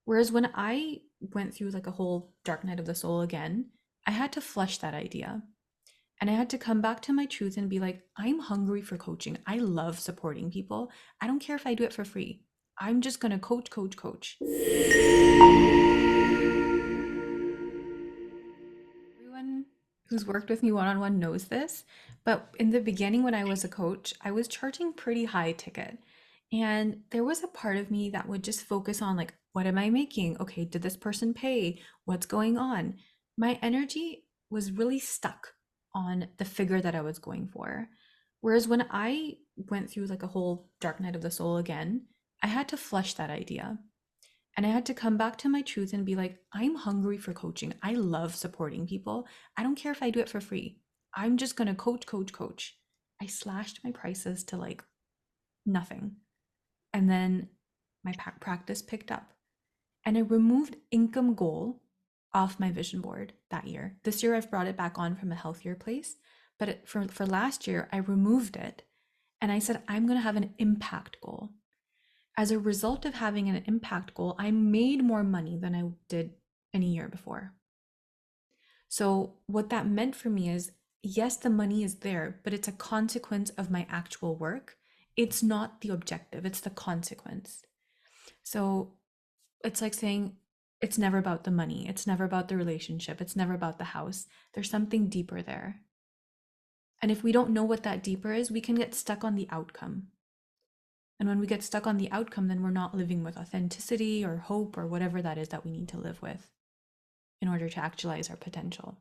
Whereas when I went through like a whole dark night of the soul again, I had to flush that idea. And I had to come back to my truth and be like, I'm hungry for coaching. I love supporting people. I don't care if I do it for free. I'm just going to coach, coach, coach. Everyone who's worked with me one on one knows this. But in the beginning, when I was a coach, I was charging pretty high ticket. And there was a part of me that would just focus on, like, what am I making? Okay, did this person pay? What's going on? My energy was really stuck on the figure that I was going for. Whereas when I went through like a whole dark night of the soul again, I had to flush that idea. And I had to come back to my truth and be like, I'm hungry for coaching. I love supporting people. I don't care if I do it for free. I'm just going to coach, coach, coach. I slashed my prices to like nothing. And then my practice picked up. And I removed income goal off my vision board that year. This year, I've brought it back on from a healthier place. But for last year, I removed it. And I said, I'm going to have an impact goal. As a result of having an impact goal, I made more money than I did any year before. So, what that meant for me is yes, the money is there, but it's a consequence of my actual work. It's not the objective, it's the consequence. So, it's like saying it's never about the money, it's never about the relationship, it's never about the house. There's something deeper there. And if we don't know what that deeper is, we can get stuck on the outcome. And when we get stuck on the outcome, then we're not living with authenticity or hope or whatever that is that we need to live with in order to actualize our potential.